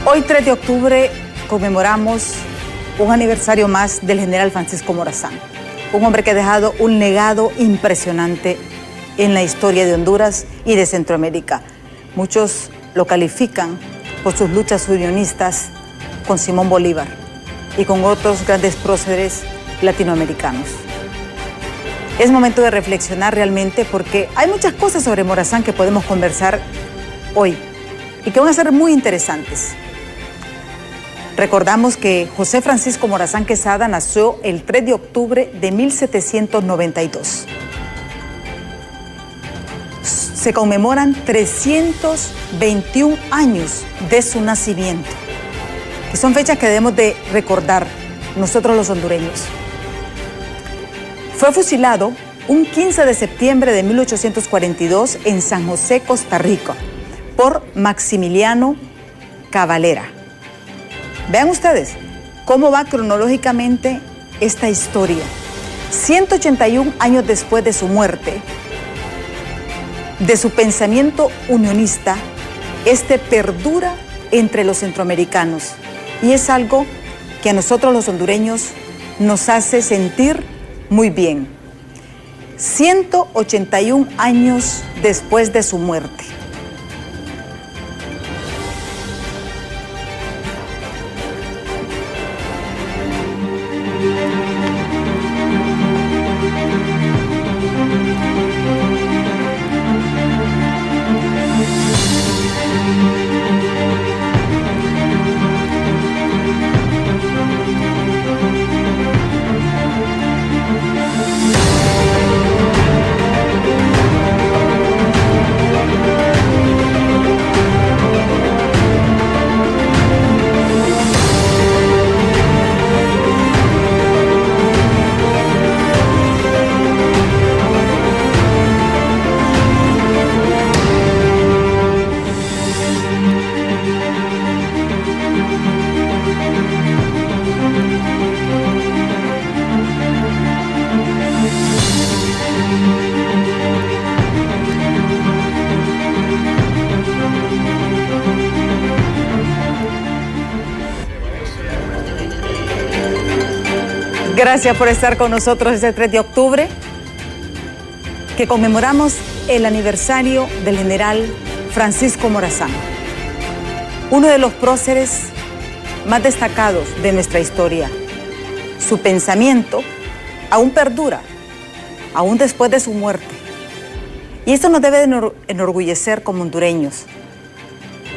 Hoy, 3 de octubre, conmemoramos un aniversario más del general Francisco Morazán, un hombre que ha dejado un legado impresionante en la historia de Honduras y de Centroamérica. Muchos lo califican por sus luchas unionistas con Simón Bolívar y con otros grandes próceres latinoamericanos. Es momento de reflexionar realmente porque hay muchas cosas sobre Morazán que podemos conversar hoy y que van a ser muy interesantes. Recordamos que José Francisco Morazán Quesada nació el 3 de octubre de 1792. Se conmemoran 321 años de su nacimiento, que son fechas que debemos de recordar nosotros los hondureños. Fue fusilado un 15 de septiembre de 1842 en San José, Costa Rica, por Maximiliano Cavalera. Vean ustedes cómo va cronológicamente esta historia. 181 años después de su muerte, de su pensamiento unionista, este perdura entre los centroamericanos y es algo que a nosotros los hondureños nos hace sentir muy bien. 181 años después de su muerte. Gracias por estar con nosotros este 3 de octubre, que conmemoramos el aniversario del general Francisco Morazán, uno de los próceres más destacados de nuestra historia. Su pensamiento aún perdura, aún después de su muerte. Y esto nos debe enorgullecer como hondureños,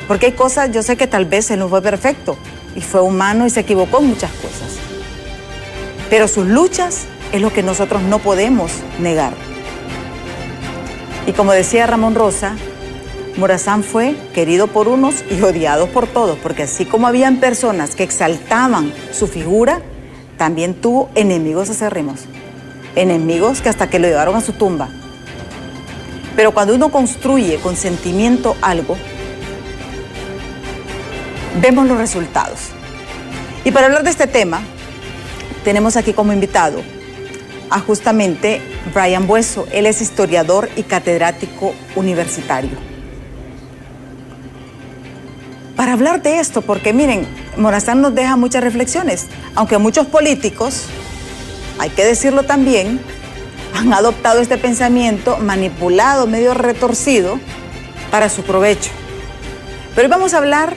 porque hay cosas, yo sé que tal vez él no fue perfecto, y fue humano y se equivocó en muchas cosas. Pero sus luchas es lo que nosotros no podemos negar. Y como decía Ramón Rosa, Morazán fue querido por unos y odiado por todos, porque así como habían personas que exaltaban su figura, también tuvo enemigos acérrimos, enemigos que hasta que lo llevaron a su tumba. Pero cuando uno construye con sentimiento algo, vemos los resultados. Y para hablar de este tema, tenemos aquí como invitado a justamente Brian Bueso. Él es historiador y catedrático universitario. Para hablar de esto, porque miren, Morazán nos deja muchas reflexiones, aunque muchos políticos, hay que decirlo también, han adoptado este pensamiento manipulado, medio retorcido, para su provecho. Pero hoy vamos a hablar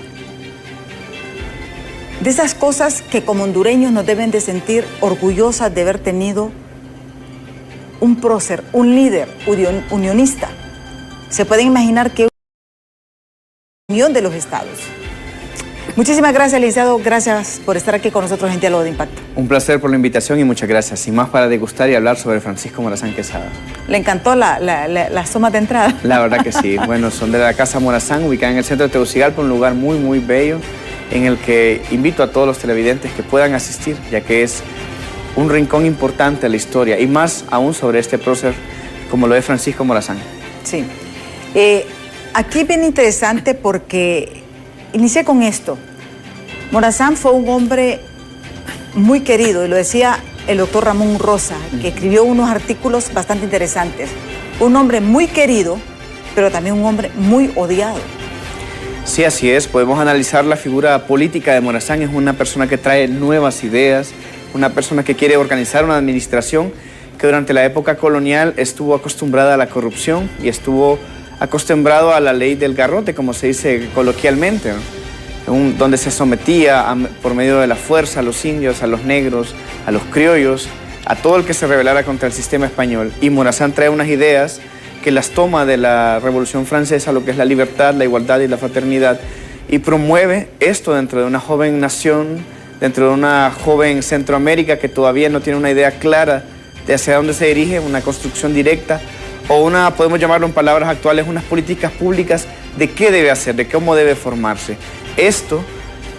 de esas cosas que como hondureños nos deben de sentir orgullosas de haber tenido un prócer, un líder unionista. Se pueden imaginar que unión de los estados. Muchísimas gracias, licenciado. Gracias por estar aquí con nosotros en Diálogo de Impacto. Un placer por la invitación y muchas gracias. Sin más para degustar y hablar sobre Francisco Morazán Quesada. ¿Le encantó las tomas de entrada? La verdad que sí. Bueno, son de la Casa Morazán, ubicada en el centro de Tegucigalpa, un lugar muy, muy bello, en el que invito a todos los televidentes que puedan asistir, ya que es un rincón importante de la historia, y más aún sobre este prócer como lo es Francisco Morazán. Sí. Aquí es bien interesante porque inicié con esto. Morazán fue un hombre muy querido, y lo decía el doctor Ramón Rosa, que escribió unos artículos bastante interesantes. Un hombre muy querido, pero también un hombre muy odiado. Sí, así es. Podemos analizar la figura política de Morazán. Es una persona que trae nuevas ideas, una persona que quiere organizar una administración que durante la época colonial estuvo acostumbrada a la corrupción y estuvo acostumbrado a la ley del garrote, como se dice coloquialmente, ¿no? Donde se sometía por medio de la fuerza a los indios, a los negros, a los criollos, a todo el que se rebelara contra el sistema español. Y Morazán trae unas ideas que las toma de la Revolución Francesa, lo que es la libertad, la igualdad y la fraternidad, y promueve esto dentro de una joven nación, dentro de una joven Centroamérica que todavía no tiene una idea clara de hacia dónde se dirige, una construcción directa, o una, podemos llamarlo en palabras actuales, unas políticas públicas de qué debe hacer, de cómo debe formarse. Esto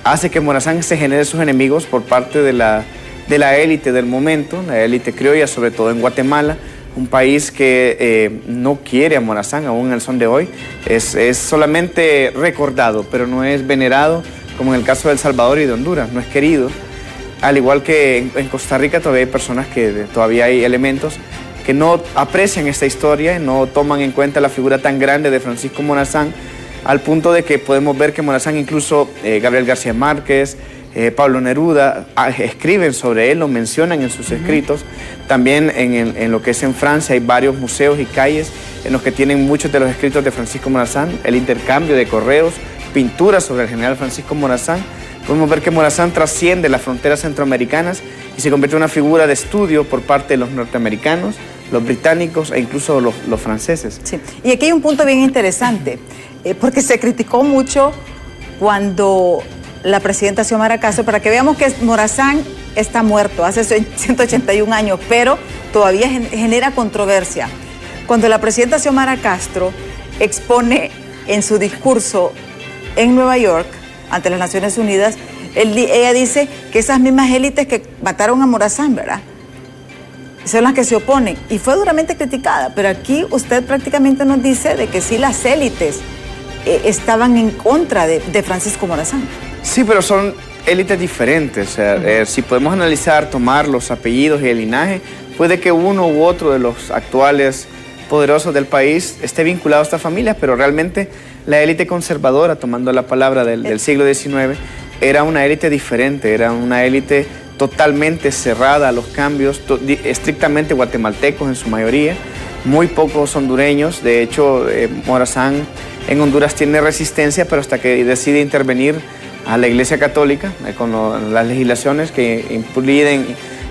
hace que Morazán se genere sus enemigos por parte de la élite del momento, la élite criolla, sobre todo en Guatemala, un país que no quiere a Morazán aún en el son de hoy. Es solamente recordado, pero no es venerado, como en el caso de El Salvador y de Honduras, no es querido. Al igual que en Costa Rica todavía hay personas todavía hay elementos que no aprecian esta historia y no toman en cuenta la figura tan grande de Francisco Morazán, al punto de que podemos ver que Morazán, incluso Gabriel García Márquez, Pablo Neruda, escriben sobre él, lo mencionan en sus escritos. También en lo que es en Francia hay varios museos y calles en los que tienen muchos de los escritos de Francisco Morazán, el intercambio de correos, pinturas sobre el general Francisco Morazán. Podemos ver que Morazán trasciende las fronteras centroamericanas y se convierte en una figura de estudio por parte de los norteamericanos, los británicos e incluso los franceses. Sí. Y aquí hay un punto bien interesante, porque se criticó mucho cuando la presidenta Xiomara Castro, para que veamos que Morazán está muerto hace 181 años, pero todavía genera controversia. Cuando la presidenta Xiomara Castro expone en su discurso en Nueva York, ante las Naciones Unidas, ella dice que esas mismas élites que mataron a Morazán, ¿verdad?, son las que se oponen, y fue duramente criticada, pero aquí usted prácticamente nos dice de que sí las élites estaban en contra de Francisco Morazán. Sí, pero son élites diferentes. O sea, si podemos analizar, tomar los apellidos y el linaje, puede que uno u otro de los actuales poderosos del país esté vinculado a estas familias, pero realmente la élite conservadora, tomando la palabra del siglo XIX, era una élite diferente, era una élite totalmente cerrada a los cambios, estrictamente guatemaltecos en su mayoría, muy pocos hondureños. De hecho, Morazán en Honduras tiene resistencia, pero hasta que decide intervenir a la Iglesia Católica con las legislaciones que impiden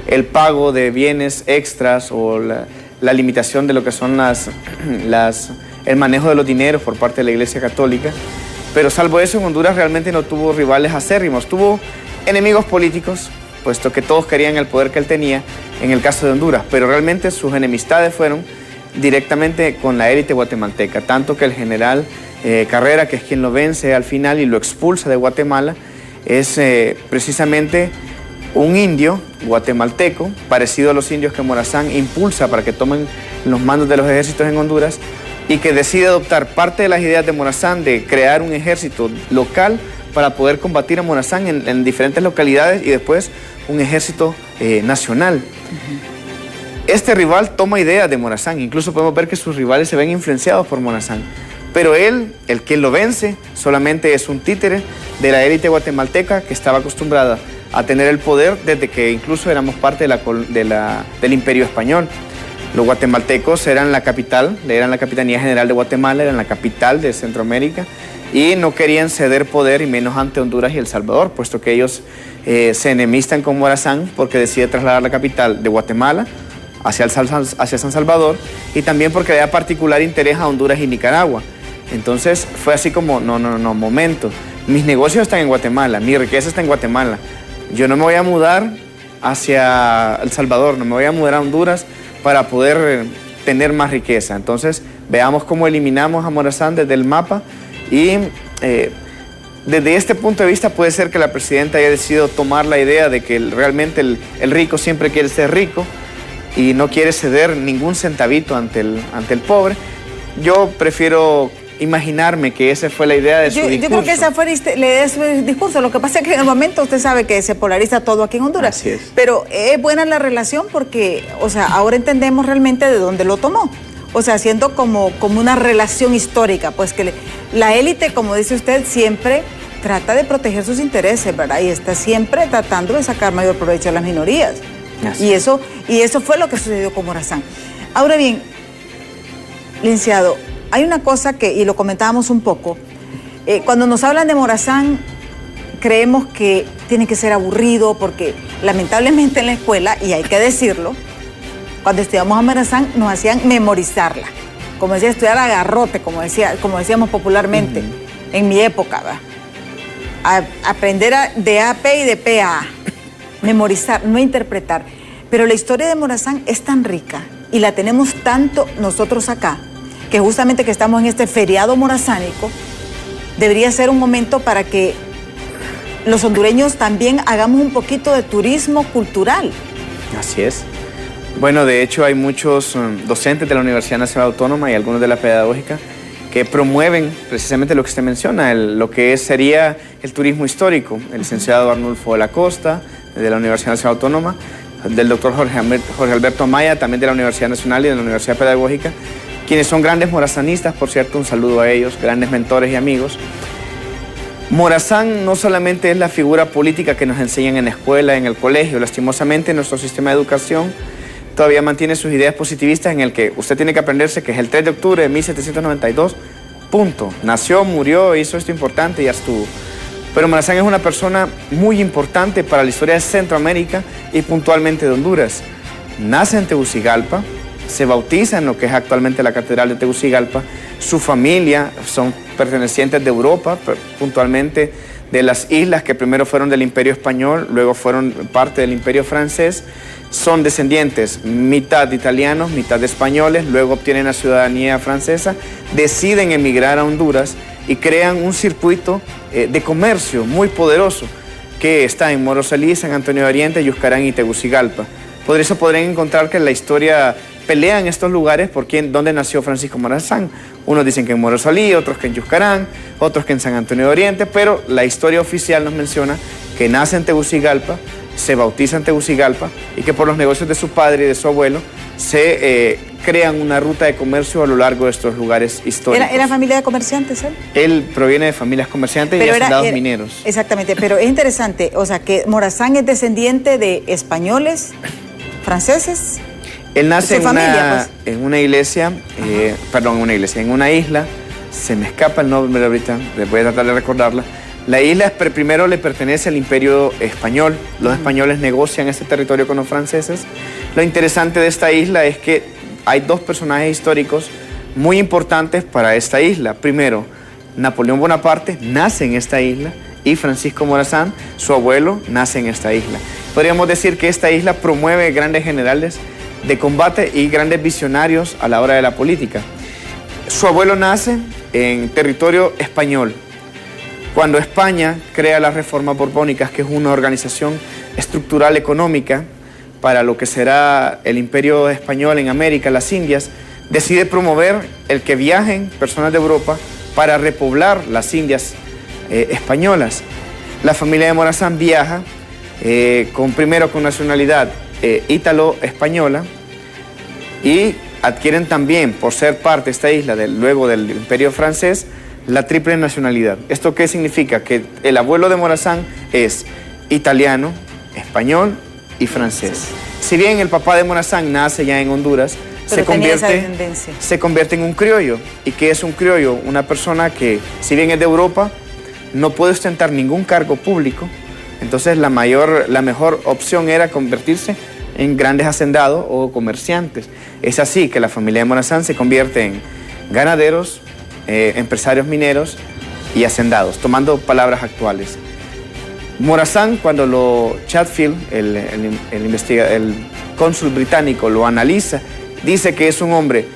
el pago de bienes extras o la limitación de lo que son el manejo de los dineros por parte de la Iglesia Católica. Pero salvo eso, en Honduras realmente no tuvo rivales acérrimos, tuvo enemigos políticos, puesto que todos querían el poder que él tenía en el caso de Honduras, pero realmente sus enemistades fueron directamente con la élite guatemalteca, tanto que el general Carrera, que es quien lo vence al final y lo expulsa de Guatemala, es precisamente un indio guatemalteco, parecido a los indios que Morazán impulsa para que tomen los mandos de los ejércitos en Honduras, y que decide adoptar parte de las ideas de Morazán de crear un ejército local para poder combatir a Morazán en diferentes localidades y después un ejército nacional. Este rival toma ideas de Morazán, incluso podemos ver que sus rivales se ven influenciados por Morazán. Pero él, el que lo vence, solamente es un títere de la élite guatemalteca que estaba acostumbrada a tener el poder desde que incluso éramos parte del Imperio Español. Los guatemaltecos eran la capital, eran la Capitanía General de Guatemala, eran la capital de Centroamérica y no querían ceder poder, y menos ante Honduras y El Salvador, puesto que ellos se enemistan con Morazán porque decide trasladar la capital de Guatemala hacia San Salvador, y también porque le da particular interés a Honduras y Nicaragua. Entonces fue así como, no, momento, mis negocios están en Guatemala, mi riqueza está en Guatemala, yo no me voy a mudar hacia El Salvador, no me voy a mudar a Honduras para poder tener más riqueza. Entonces veamos cómo eliminamos a Morazán desde el mapa, y desde este punto de vista puede ser que la presidenta haya decidido tomar la idea de que realmente el rico siempre quiere ser rico y no quiere ceder ningún centavito ante el pobre. Yo prefiero imaginarme que esa fue la idea de su discurso. Yo creo que esa fue la idea de su discurso. Lo que pasa es que en el momento usted sabe que se polariza todo aquí en Honduras. Así es. Pero es buena la relación porque, o sea, ahora entendemos realmente de dónde lo tomó. o sea, haciendo como una relación histórica, pues que la élite, como dice usted, siempre trata de proteger sus intereses, ¿verdad? Y está siempre tratando de sacar mayor provecho a las minorías. Y eso fue lo que sucedió con Morazán. Ahora bien, licenciado, hay una cosa que, y lo comentábamos un poco, cuando nos hablan de Morazán, creemos que tiene que ser aburrido, porque lamentablemente en la escuela, y hay que decirlo, cuando estudiamos a Morazán nos hacían memorizarla, como decía, estudiar a garrote, como decíamos popularmente, en mi época, ¿verdad? Aprender de AP y de PA, memorizar, no interpretar. Pero la historia de Morazán es tan rica y la tenemos tanto nosotros acá, que justamente que estamos en este feriado morazánico, debería ser un momento para que los hondureños también hagamos un poquito de turismo cultural. Así es. Bueno, de hecho hay muchos docentes de la Universidad Nacional Autónoma y algunos de la Pedagógica que promueven precisamente lo que usted menciona, lo que sería el turismo histórico. El licenciado Arnulfo de la Costa, de la Universidad Nacional Autónoma, del doctor Jorge Alberto Amaya, también de la Universidad Nacional y de la Universidad Pedagógica, quienes son grandes morazanistas, por cierto, un saludo a ellos, grandes mentores y amigos. Morazán no solamente es la figura política que nos enseñan en la escuela, en el colegio, lastimosamente nuestro sistema de educación todavía mantiene sus ideas positivistas en el que usted tiene que aprenderse que es el 3 de octubre de 1792, punto. Nació, murió, hizo esto importante y ya estuvo. Pero Morazán es una persona muy importante para la historia de Centroamérica y puntualmente de Honduras. Nace en Tegucigalpa, se bautiza en lo que es actualmente la Catedral de Tegucigalpa. Su familia son pertenecientes de Europa, puntualmente de las islas que primero fueron del Imperio Español, luego fueron parte del Imperio Francés. Son descendientes mitad italianos, mitad españoles, luego obtienen la ciudadanía francesa, deciden emigrar a Honduras y crean un circuito de comercio muy poderoso que está en Morosalí, San Antonio de Oriente, Yuscarán y Tegucigalpa. Por eso podrían encontrar que la historia pelea en estos lugares por dónde nació Francisco Morazán. Unos dicen que en Morosalí, otros que en Yuscarán, otros que en San Antonio de Oriente, pero la historia oficial nos menciona que nace en Tegucigalpa, se bautiza en Tegucigalpa y que por los negocios de su padre y de su abuelo se crean una ruta de comercio a lo largo de estos lugares históricos. ¿Era familia de comerciantes él? Él proviene de familias comerciantes y hacendados mineros. Exactamente, pero es interesante, o sea, que Morazán es descendiente de españoles, franceses. Él nace en una iglesia, en una isla, se me escapa el nombre ahorita, voy a tratar de recordarla. La isla primero le pertenece al Imperio Español. Los españoles negocian este territorio con los franceses. Lo interesante de esta isla es que hay dos personajes históricos muy importantes para esta isla. Primero, Napoleón Bonaparte nace en esta isla y Francisco Morazán, su abuelo, nace en esta isla. Podríamos decir que esta isla promueve grandes generales de combate y grandes visionarios a la hora de la política. Su abuelo nace en territorio español. Cuando España crea las reformas borbónicas, que es una organización estructural económica para lo que será el imperio español en América, las Indias, decide promover el que viajen personas de Europa para repoblar las Indias españolas. La familia de Morazán viaja primero con nacionalidad ítalo-española y adquieren también, por ser parte de esta isla, luego del imperio francés, la triple nacionalidad. ¿Esto qué significa? Que el abuelo de Morazán es italiano, español y francés. Si bien el papá de Morazán nace ya en Honduras, se convierte en un criollo. ¿Y qué es un criollo? Una persona que, si bien es de Europa, no puede ostentar ningún cargo público. Entonces la mejor opción era convertirse en grandes hacendados o comerciantes. Es así que la familia de Morazán se convierte en ganaderos, empresarios mineros y hacendados, tomando palabras actuales. Morazán, cuando Chatfield, el cónsul británico, lo analiza, dice que es un hombre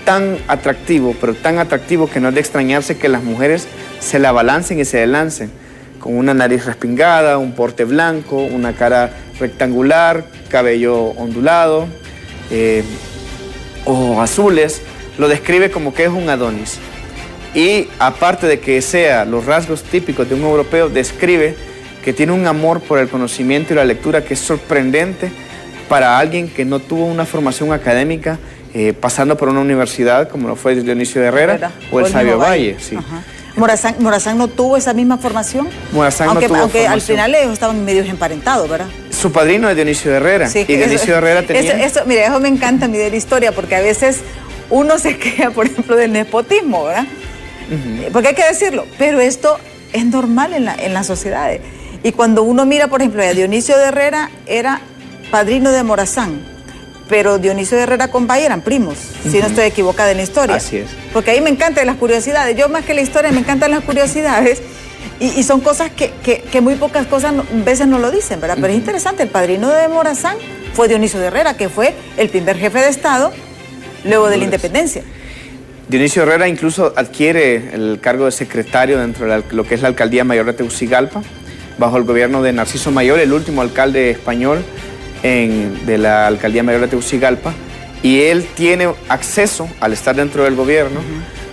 tan atractivo, pero tan atractivo que no es de extrañarse que las mujeres se la balancen y se lancen, con una nariz respingada, un porte blanco, una cara rectangular, cabello ondulado, ojos azules. Lo describe como que es un Adonis. Y aparte de que sea los rasgos típicos de un europeo, describe que tiene un amor por el conocimiento y la lectura que es sorprendente para alguien que no tuvo una formación académica pasando por una universidad como lo fue Dionisio de Herrera o el Sabio Valle. Sí. ¿Morazán no tuvo esa misma formación? Morazán aunque, no tuvo aunque formación. al final ellos estaban medio emparentados, ¿verdad? Su padrino es Dionisio de Herrera. Sí, y Dionisio de Herrera tenía... Mira, eso me encanta a mí de la historia, porque a veces uno se queja, por ejemplo, del nepotismo, ¿verdad? Porque hay que decirlo, pero esto es normal en las sociedades. Y cuando uno mira, por ejemplo, a Dionisio de Herrera era padrino de Morazán, pero Dionisio de Herrera con Valle eran primos, si no estoy equivocada en la historia. Así es. Porque ahí me encantan las curiosidades. Yo más que la historia me encantan las curiosidades y son cosas que muy pocas cosas veces no lo dicen, ¿verdad? Pero es interesante, el padrino de Morazán fue Dionisio de Herrera, que fue el primer jefe de Estado luego de la independencia. Dionisio Herrera incluso adquiere el cargo de secretario dentro de lo que es la Alcaldía Mayor de Tegucigalpa, bajo el gobierno de Narciso Mayor, el último alcalde español de la Alcaldía Mayor de Tegucigalpa, y él tiene acceso, al estar dentro del gobierno,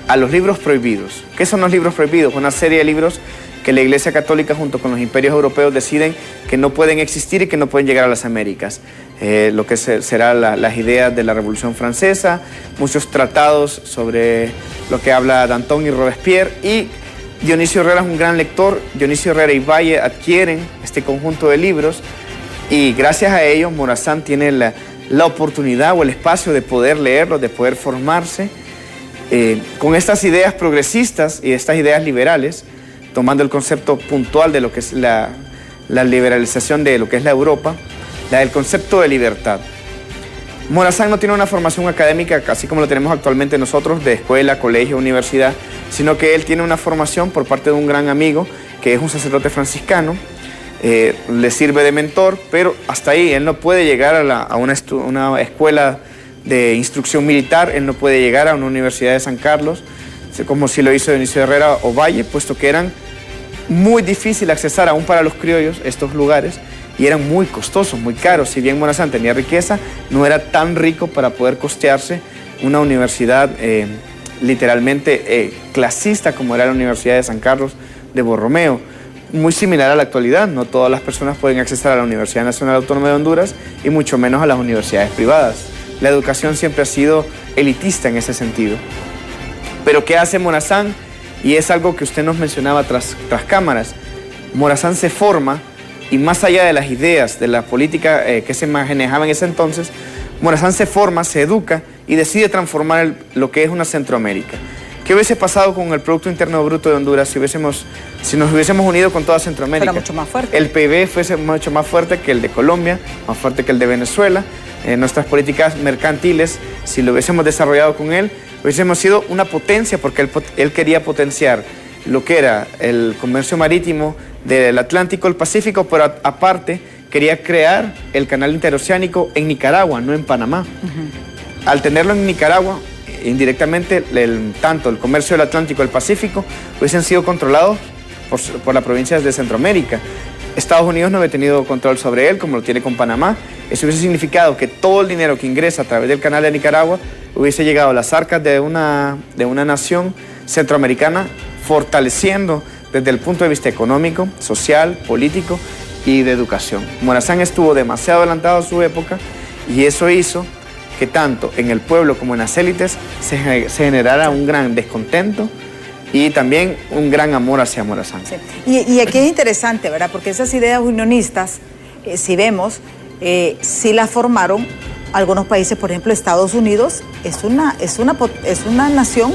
a los libros prohibidos. ¿Qué son los libros prohibidos? Una serie de libros que la Iglesia Católica junto con los imperios europeos deciden que no pueden existir y que no pueden llegar a las Américas. Lo que será las ideas de la Revolución Francesa, muchos tratados sobre lo que habla Danton y Robespierre, y Dionisio Herrera es un gran lector. Dionisio Herrera y Valle adquieren este conjunto de libros y gracias a ellos Morazán tiene la oportunidad o el espacio de poder leerlos, de poder formarse con estas ideas progresistas y estas ideas liberales, tomando el concepto puntual de lo que es la liberalización de lo que es la Europa, el concepto de libertad. Morazán no tiene una formación académica, así como lo tenemos actualmente nosotros, de escuela, colegio, universidad, sino que él tiene una formación por parte de un gran amigo, que es un sacerdote franciscano, le sirve de mentor, pero hasta ahí él no puede llegar a una escuela de instrucción militar, él no puede llegar a una universidad de San Carlos, como si lo hizo Dionisio de Herrera o Valle, puesto que eran muy difícil accesar aún para los criollos estos lugares y eran muy costosos, muy caros. Si bien Morazán tenía riqueza, no era tan rico para poder costearse una universidad literalmente clasista como era la Universidad de San Carlos de Borromeo. Muy similar a la actualidad, no todas las personas pueden acceder a la Universidad Nacional Autónoma de Honduras y mucho menos a las universidades privadas. La educación siempre ha sido elitista en ese sentido. Pero ¿qué hace Morazán? Y es algo que usted nos mencionaba tras cámaras. Morazán se forma y más allá de las ideas, de la política que se manejaba en ese entonces, Morazán se forma, se educa y decide transformar lo que es una Centroamérica. ¿Qué hubiese pasado con el Producto Interno Bruto de Honduras si nos hubiésemos unido con toda Centroamérica? Era mucho más fuerte. El PIB fuese mucho más fuerte que el de Colombia, más fuerte que el de Venezuela. Nuestras políticas mercantiles, si lo hubiésemos desarrollado con él, hubiésemos sido una potencia, porque él quería potenciar lo que era el comercio marítimo del Atlántico, el Pacífico, pero aparte quería crear el canal interoceánico en Nicaragua, no en Panamá. Al tenerlo en Nicaragua, indirectamente, tanto el comercio del Atlántico y el Pacífico hubiesen sido controlados por las provincias de Centroamérica. Estados Unidos no había tenido control sobre él, como lo tiene con Panamá. Eso hubiese significado que todo el dinero que ingresa a través del canal de Nicaragua hubiese llegado a las arcas de una nación centroamericana, fortaleciendo desde el punto de vista económico, social, político y de educación. Morazán estuvo demasiado adelantado a su época y eso hizo que tanto en el pueblo como en las élites se generara un gran descontento y también un gran amor hacia Morazán. Sí. Y aquí es interesante, ¿verdad? Porque esas ideas unionistas, si vemos, sí las formaron algunos países. Por ejemplo, Estados Unidos es una nación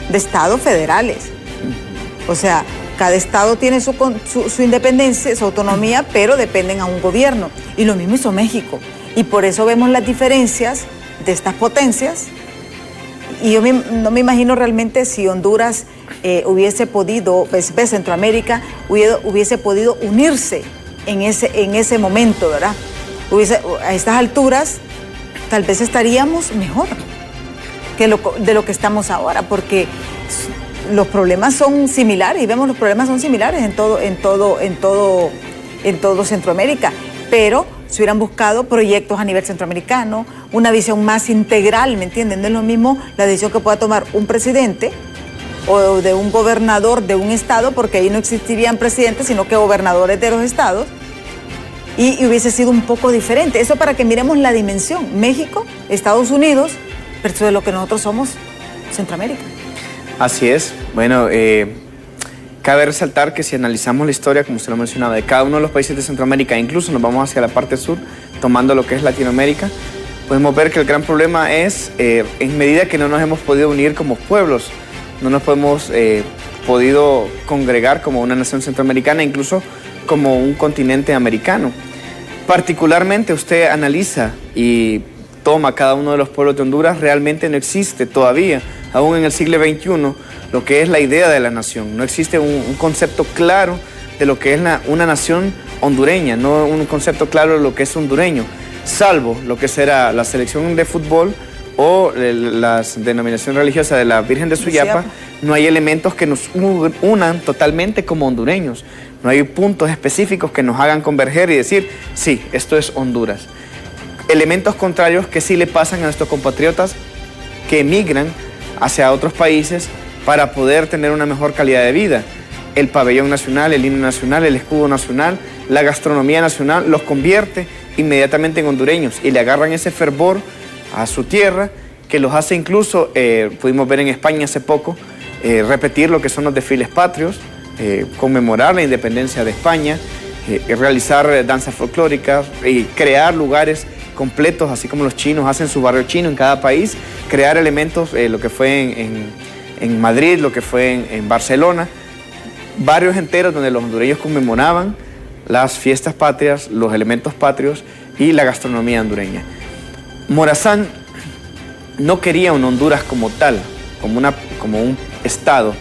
de estados federales. O sea, cada estado tiene su independencia, su autonomía, pero dependen a un gobierno. Y lo mismo hizo México. Y por eso vemos las diferencias de estas potencias. Y yo no me imagino realmente si Honduras hubiese podido, Centroamérica hubiese podido unirse en ese momento, ¿verdad? A estas alturas tal vez estaríamos mejor de lo que estamos ahora, porque los problemas son similares, y vemos los problemas son similares en todo Centroamérica, pero se hubieran buscado proyectos a nivel centroamericano, una visión más integral, ¿me entienden? No es lo mismo la decisión que pueda tomar un presidente o de un gobernador de un estado, porque ahí no existirían presidentes, sino que gobernadores de los estados, y hubiese sido un poco diferente. Eso para que miremos la dimensión. México, Estados Unidos versus de lo que nosotros somos, Centroamérica. Así es. Bueno, cabe resaltar que si analizamos la historia, como usted lo mencionaba, de cada uno de los países de Centroamérica, incluso nos vamos hacia la parte sur, tomando lo que es Latinoamérica, podemos ver que el gran problema es, en medida que no nos hemos podido unir como pueblos, no nos hemos podido congregar como una nación centroamericana, incluso como un continente americano. Particularmente usted analiza y toma cada uno de los pueblos de Honduras, realmente no existe todavía, aún en el siglo XXI, lo que es la idea de la nación. No existe un concepto claro de lo que es una nación hondureña, no un concepto claro de lo que es hondureño, salvo lo que será la selección de fútbol o la denominación religiosa de la Virgen de Suyapa. No hay elementos que nos unan totalmente como hondureños. No hay puntos específicos que nos hagan converger y decir, sí, esto es Honduras. Elementos contrarios que sí le pasan a nuestros compatriotas que emigran hacia otros países para poder tener una mejor calidad de vida. El pabellón nacional, el himno nacional, el escudo nacional, la gastronomía nacional los convierte inmediatamente en hondureños y le agarran ese fervor a su tierra que los hace incluso, pudimos ver en España hace poco, repetir lo que son los desfiles patrios, conmemorar la independencia de España, realizar danzas folclóricas y crear lugares completos, así como los chinos hacen su barrio chino en cada país, crear elementos, lo que fue en Madrid, lo que fue en Barcelona, barrios enteros donde los hondureños conmemoraban las fiestas patrias, los elementos patrios y la gastronomía hondureña. Morazán no quería una Honduras como tal, como un estado.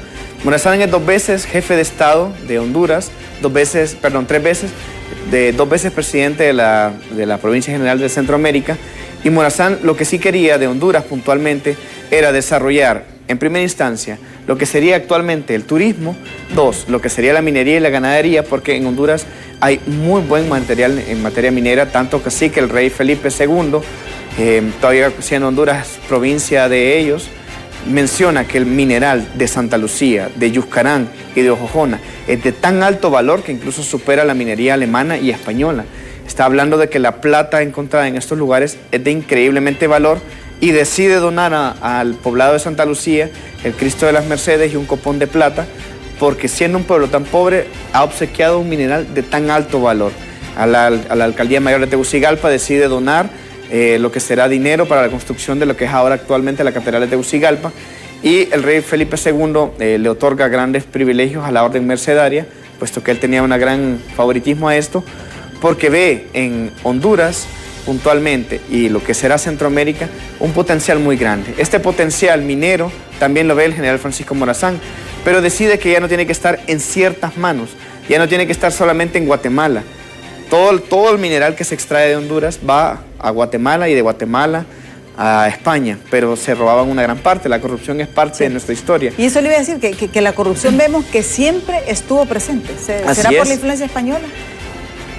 Morazán es 2 veces jefe de estado de Honduras, 3 veces, 2 veces presidente de la Provincia General de Centroamérica, y Morazán lo que sí quería de Honduras puntualmente era desarrollar en primera instancia lo que sería actualmente el turismo, 2, lo que sería la minería y la ganadería, porque en Honduras hay muy buen material en materia minera, tanto que sí que el rey Felipe II, todavía siendo Honduras provincia de ellos, menciona que el mineral de Santa Lucía, de Yuscarán y de Ojojona es de tan alto valor que incluso supera la minería alemana y española. Está hablando de que la plata encontrada en estos lugares es de increíblemente valor y decide donar al poblado de Santa Lucía el Cristo de las Mercedes y un copón de plata, porque siendo un pueblo tan pobre ha obsequiado un mineral de tan alto valor. A la Alcaldía Mayor de Tegucigalpa decide donar lo que será dinero para la construcción de lo que es ahora actualmente la Catedral de Tegucigalpa, y el rey Felipe II le otorga grandes privilegios a la Orden Mercedaria, puesto que él tenía un gran favoritismo a esto, porque ve en Honduras puntualmente y lo que será Centroamérica un potencial muy grande. Este potencial minero también lo ve el general Francisco Morazán, pero decide que ya no tiene que estar en ciertas manos, ya no tiene que estar solamente en Guatemala. Todo el mineral que se extrae de Honduras va a Guatemala y de Guatemala a España, pero se robaban una gran parte. La corrupción es parte de nuestra historia. Y eso le iba a decir, que la corrupción vemos que siempre estuvo presente. ¿Será por la influencia española?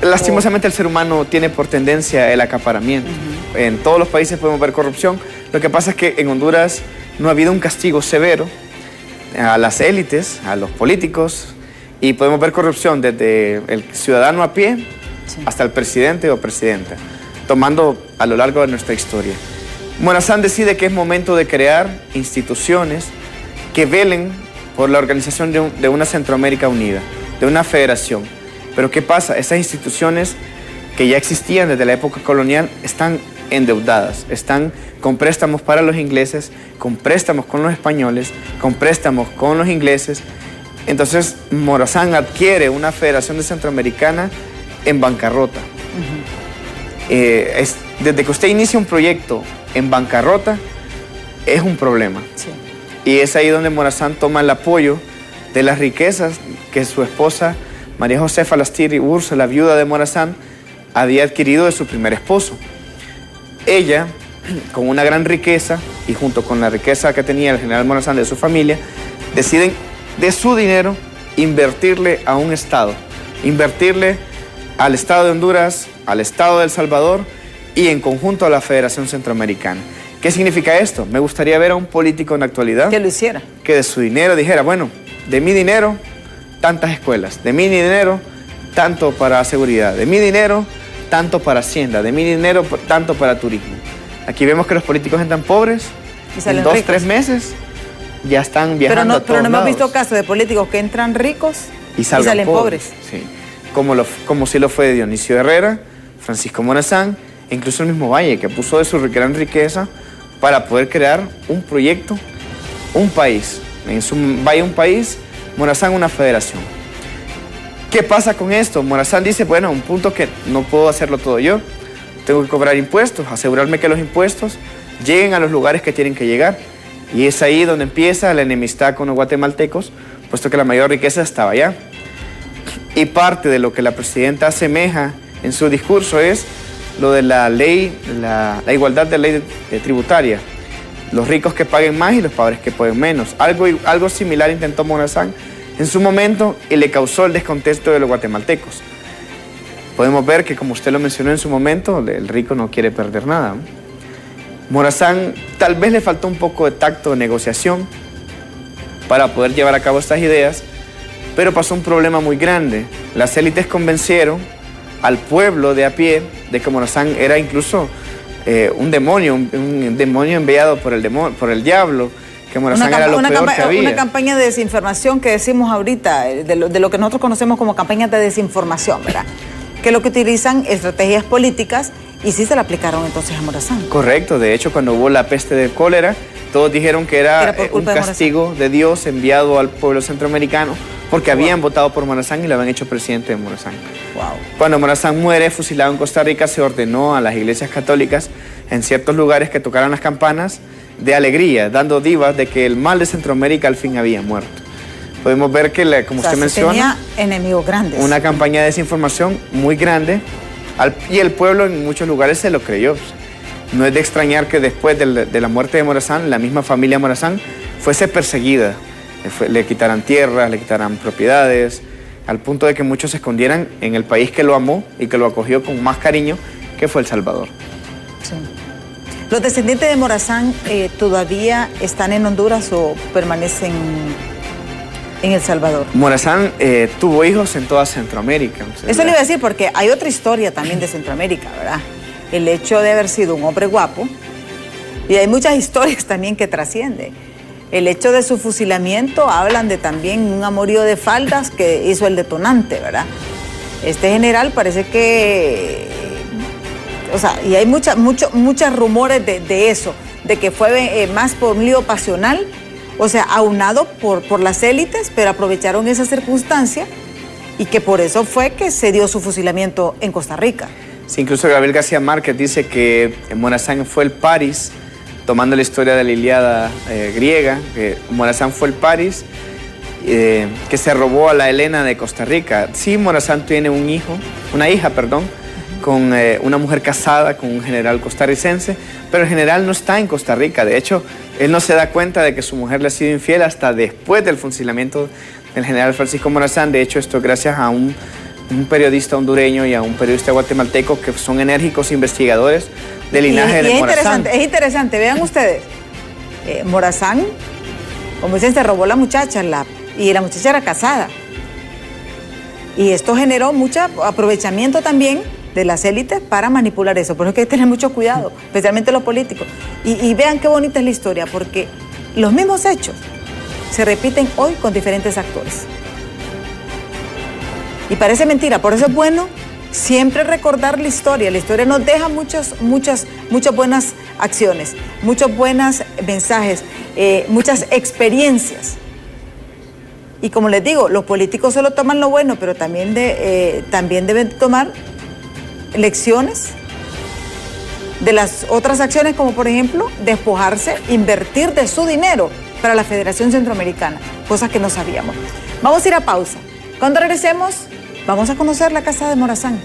Lastimosamente el ser humano tiene por tendencia el acaparamiento. En todos los países podemos ver corrupción. Lo que pasa es que en Honduras no ha habido un castigo severo a las élites, a los políticos, y podemos ver corrupción desde el ciudadano a pie hasta el presidente o presidenta, tomando a lo largo de nuestra historia. Morazán decide que es momento de crear instituciones que velen por la organización de una Centroamérica unida, de una federación. Pero ¿qué pasa? Esas instituciones que ya existían desde la época colonial están endeudadas, están con préstamos para los ingleses, con préstamos con los españoles, con préstamos con los ingleses. Entonces Morazán adquiere una federación de Centroamericana en bancarrota. Desde que usted inicia un proyecto en bancarrota, es un problema. Y es ahí donde Morazán toma el apoyo de las riquezas que su esposa María Josefa Lastiri Urso, la viuda de Morazán, había adquirido de su primer esposo. Ella, con una gran riqueza, y junto con la riqueza que tenía el general Morazán de su familia, deciden de su dinero invertirle a un estado, invertirle al Estado de Honduras, al Estado de El Salvador y en conjunto a la Federación Centroamericana. ¿Qué significa esto? Me gustaría ver a un político en la actualidad que lo hiciera, que de su dinero dijera, bueno, de mi dinero tantas escuelas, de mi dinero tanto para seguridad, de mi dinero tanto para hacienda, de mi dinero tanto para turismo. Aquí vemos que los políticos entran pobres en 2 o 3 meses ya están viajando a todos Pero no hemos lados. visto casos de políticos que entran ricos y salen pobres. Sí. Como sí lo fue Dionisio Herrera, Francisco Morazán, e incluso el mismo Valle, que puso de su gran riqueza para poder crear un proyecto, un país. En su Valle un país, Morazán una federación. ¿Qué pasa con esto? Morazán dice, bueno, un punto que no puedo hacerlo todo yo, tengo que cobrar impuestos, asegurarme que los impuestos lleguen a los lugares que tienen que llegar. Y es ahí donde empieza la enemistad con los guatemaltecos, puesto que la mayor riqueza estaba allá. Y parte de lo que la presidenta asemeja en su discurso es lo de la ley, la igualdad de ley tributaria. Los ricos que paguen más y los pobres que paguen menos. Algo similar intentó Morazán en su momento y le causó el descontento de los guatemaltecos. Podemos ver que, como usted lo mencionó en su momento, el rico no quiere perder nada, ¿no? Morazán tal vez le faltó un poco de tacto de negociación para poder llevar a cabo estas ideas, pero pasó un problema muy grande. Las élites convencieron al pueblo de a pie de que Morazán era incluso un demonio enviado por el diablo, que Morazán era lo peor que había. Una campaña de desinformación que decimos ahorita, de lo que nosotros conocemos como campañas de desinformación, ¿verdad? Que lo que utilizan estrategias políticas y sí se la aplicaron entonces a Morazán. Correcto, de hecho cuando hubo la peste del cólera, todos dijeron que era un castigo de Dios enviado al pueblo centroamericano porque habían votado por Morazán y lo habían hecho presidente de Morazán. Wow. Cuando Morazán muere, fusilado en Costa Rica, se ordenó a las iglesias católicas en ciertos lugares que tocaran las campanas de alegría, dando divas de que el mal de Centroamérica al fin había muerto. Podemos ver que, como usted menciona, tenía enemigos grandes. Una campaña de desinformación muy grande y el pueblo en muchos lugares se lo creyó. No es de extrañar que después de la muerte de Morazán, la misma familia Morazán fuese perseguida. Le quitaran tierras, le quitaran propiedades, al punto de que muchos se escondieran en el país que lo amó y que lo acogió con más cariño, que fue El Salvador. Sí. ¿Los descendientes de Morazán todavía están en Honduras o permanecen en El Salvador? Morazán tuvo hijos en toda Centroamérica. Eso le iba a decir porque hay otra historia también de Centroamérica, ¿verdad? El hecho de haber sido un hombre guapo, y hay muchas historias también que trascienden. El hecho de su fusilamiento, hablan de también un amorío de faldas que hizo el detonante, ¿verdad? Este general parece que, o sea, y hay muchos rumores de eso, de que fue más por un lío pasional, o sea, aunado por las élites, pero aprovecharon esa circunstancia y que por eso fue que se dio su fusilamiento en Costa Rica. Sí, incluso Gabriel García Márquez dice que Morazán fue el París, tomando la historia de la Ilíada griega, que Morazán fue el París que se robó a la Helena de Costa Rica. Sí, Morazán tiene una hija, con una mujer casada con un general costarricense, pero el general no está en Costa Rica. De hecho, él no se da cuenta de que su mujer le ha sido infiel hasta después del fusilamiento del general Francisco Morazán. De hecho, esto es gracias a un periodista hondureño y a un periodista guatemalteco que son enérgicos investigadores del linaje de Morazán. Es interesante, vean ustedes, Morazán, como dicen, se robó la muchacha y la muchacha era casada. Y esto generó mucho aprovechamiento también de las élites para manipular eso. Por eso hay que tener mucho cuidado, especialmente los políticos. Y vean qué bonita es la historia, porque los mismos hechos se repiten hoy con diferentes actores. Y parece mentira, por eso es bueno siempre recordar la historia. La historia nos deja muchas buenas acciones, muchos buenos mensajes, muchas experiencias. Y como les digo, los políticos solo toman lo bueno, pero también deben tomar lecciones de las otras acciones, como por ejemplo, despojarse, invertir de su dinero para la Federación Centroamericana, cosas que no sabíamos. Vamos a ir a pausa. Cuando regresemos, vamos a conocer la casa de Morazán.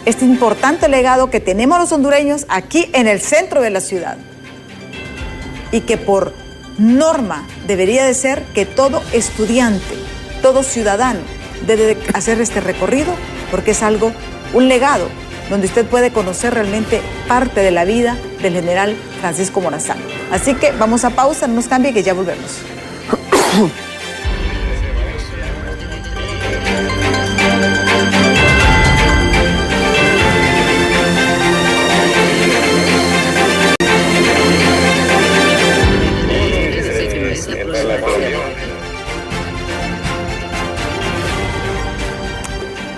Este importante legado que tenemos los hondureños aquí en el centro de la ciudad. Y que por norma debería de ser que todo estudiante, todo ciudadano debe de hacer este recorrido, porque es un legado donde usted puede conocer realmente parte de la vida del general Francisco Morazán. Así que vamos a pausa, no nos cambie que ya volvemos.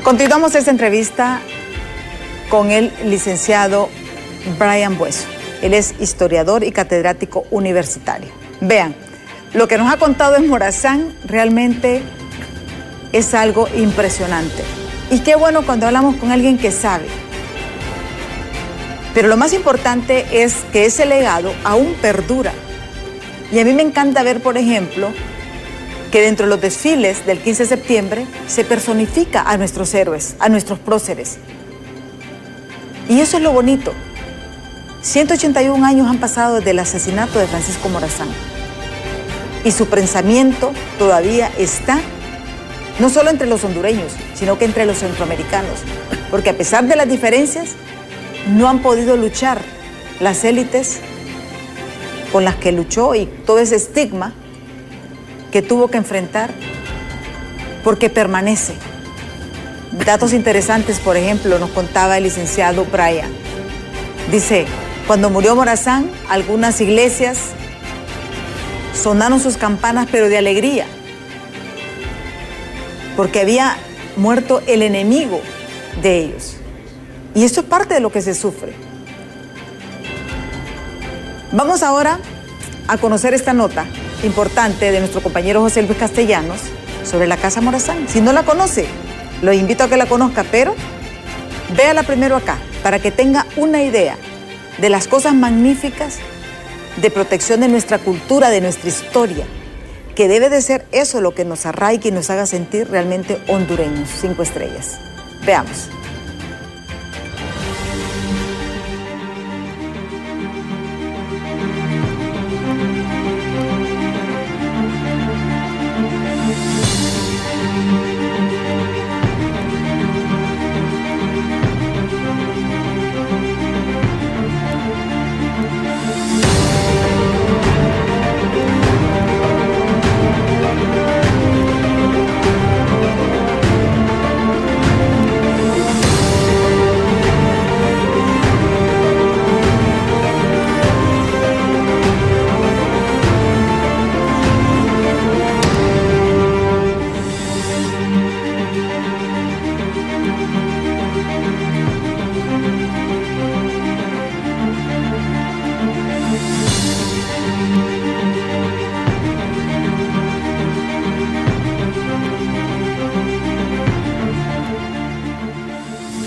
Continuamos esta entrevista con el licenciado Brian Bueso. Él es historiador y catedrático universitario. Vean, lo que nos ha contado en Morazán realmente es algo impresionante. Y qué bueno cuando hablamos con alguien que sabe. Pero lo más importante es que ese legado aún perdura. Y a mí me encanta ver, por ejemplo, que dentro de los desfiles del 15 de septiembre se personifica a nuestros héroes, a nuestros próceres. Y eso es lo bonito. 181 años han pasado desde el asesinato de Francisco Morazán. Y su pensamiento todavía está, no solo entre los hondureños, sino que entre los centroamericanos. Porque a pesar de las diferencias, no han podido luchar las élites con las que luchó y todo ese estigma que tuvo que enfrentar, porque permanece. Datos interesantes, por ejemplo, nos contaba el licenciado Brian. Dice, cuando murió Morazán, algunas iglesias sonaron sus campanas, pero de alegría, porque había muerto el enemigo de ellos. Y esto es parte de lo que se sufre. Vamos ahora a conocer esta nota importante de nuestro compañero José Luis Castellanos sobre la Casa Morazán. Si no la conoce, lo invito a que la conozca, pero véala primero acá, para que tenga una idea de las cosas magníficas de protección de nuestra cultura, de nuestra historia, que debe de ser eso lo que nos arraigue y nos haga sentir realmente hondureños, 5 estrellas. Veamos.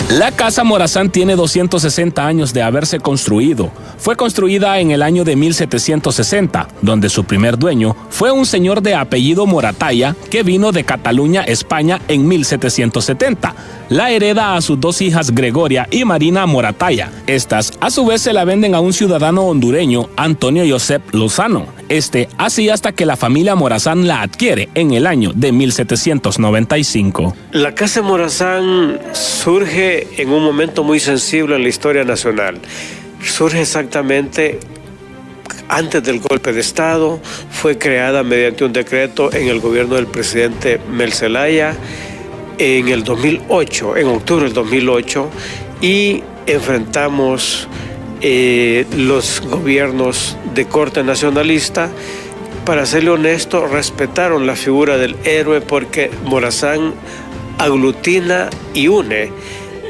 La Casa Morazán tiene 260 años de haberse construido. Fue construida en el año de 1760, donde su primer dueño fue un señor de apellido Moratalla que vino de Cataluña, España, en 1770. La hereda a sus 2 hijas Gregoria y Marina Moratalla. Estas, a su vez, se la venden a un ciudadano hondureño, Antonio Josep Lozano. Así hasta que la familia Morazán la adquiere en el año de 1795. La Casa Morazán surge en un momento muy sensible en la historia nacional. Surge exactamente antes del golpe de Estado, fue creada mediante un decreto en el gobierno del presidente Mel Zelaya en el 2008, en octubre del 2008, y enfrentamos los gobiernos de corte nacionalista. Para serle honesto, respetaron la figura del héroe porque Morazán aglutina y une.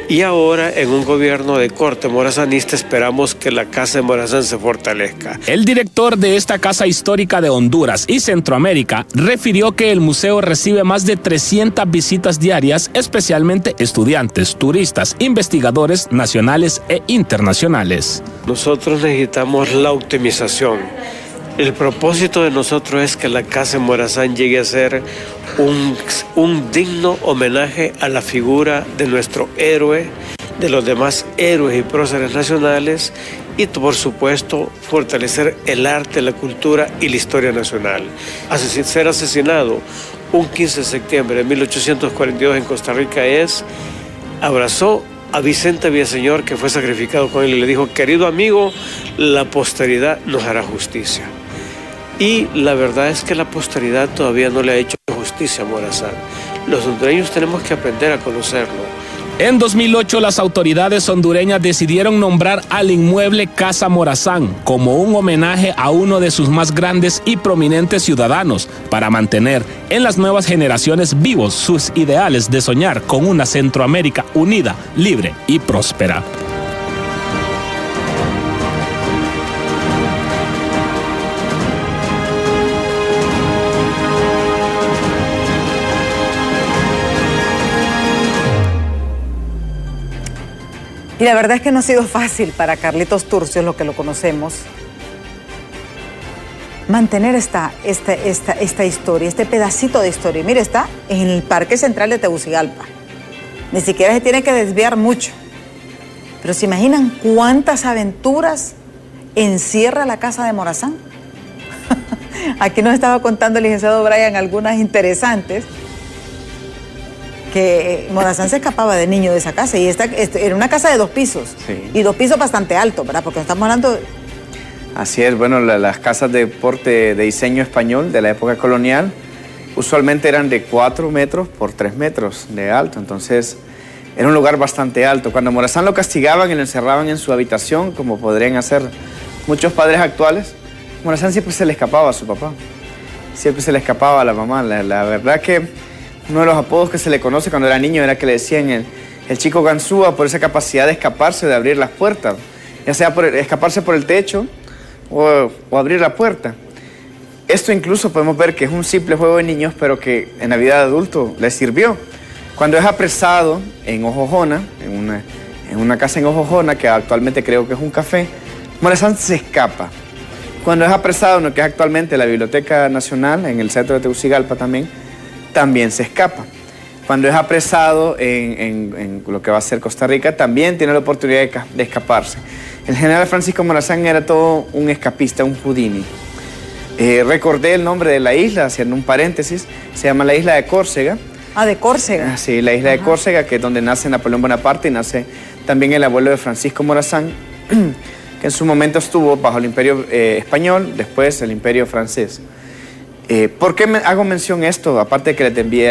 Y ahora, en un gobierno de corte morazanista, esperamos que la Casa de Morazán se fortalezca. El director de esta casa histórica de Honduras y Centroamérica refirió que el museo recibe más de 300 visitas diarias, especialmente estudiantes, turistas, investigadores nacionales e internacionales. Nosotros necesitamos la optimización. El propósito de nosotros es que la Casa de Morazán llegue a ser un digno homenaje a la figura de nuestro héroe, de los demás héroes y próceres nacionales y, por supuesto, fortalecer el arte, la cultura y la historia nacional. Ser asesinado un 15 de septiembre de 1842 en Costa Rica abrazó a Vicente Villaseñor, que fue sacrificado con él, y le dijo: querido amigo, la posteridad nos hará justicia. Y la verdad es que la posteridad todavía no le ha hecho justicia a Morazán. Los hondureños tenemos que aprender a conocerlo. En 2008, las autoridades hondureñas decidieron nombrar al inmueble Casa Morazán como un homenaje a uno de sus más grandes y prominentes ciudadanos, para mantener en las nuevas generaciones vivos sus ideales de soñar con una Centroamérica unida, libre y próspera. Y la verdad es que no ha sido fácil para Carlitos Turcios, lo que lo conocemos, mantener esta historia, este pedacito de historia. Y mire, está en el Parque Central de Tegucigalpa. Ni siquiera se tiene que desviar mucho. Pero ¿se imaginan cuántas aventuras encierra la casa de Morazán? Aquí nos estaba contando el licenciado Brian algunas interesantes, que Morazán se escapaba de niño de esa casa, y esta era una casa de 2 pisos, sí. Y 2 pisos bastante altos, ¿verdad? Porque estamos hablando de... Así es, bueno, las casas de porte de diseño español de la época colonial usualmente eran de 4 metros por 3 metros de alto, entonces era un lugar bastante alto. Cuando Morazán lo castigaban y lo encerraban en su habitación, como podrían hacer muchos padres actuales, Morazán siempre se le escapaba a su papá, siempre se le escapaba a la mamá. La verdad que uno de los apodos que se le conoce cuando era niño era que le decían el chico ganzúa, por esa capacidad de escaparse, de abrir las puertas, ya sea por escaparse por el techo o abrir la puerta. Esto incluso podemos ver que es un simple juego de niños, pero que en la vida de adulto le sirvió. Cuando es apresado en Ojojona, en una casa en Ojojona, que actualmente creo que es un café, Morazán se escapa. Cuando es apresado en lo que es actualmente la Biblioteca Nacional, en el centro de Tegucigalpa también se escapa. Cuando es apresado en lo que va a ser Costa Rica, también tiene la oportunidad de escaparse. El general Francisco Morazán era todo un escapista, un Houdini. Recordé el nombre de la isla, haciendo un paréntesis, se llama la isla de Córcega. Ah, de Córcega. Sí, la isla de Córcega, que es donde nace Napoleón Bonaparte y nace también el abuelo de Francisco Morazán, que en su momento estuvo bajo el Imperio Español, después el Imperio Francés. ¿Por qué hago mención esto? Aparte de que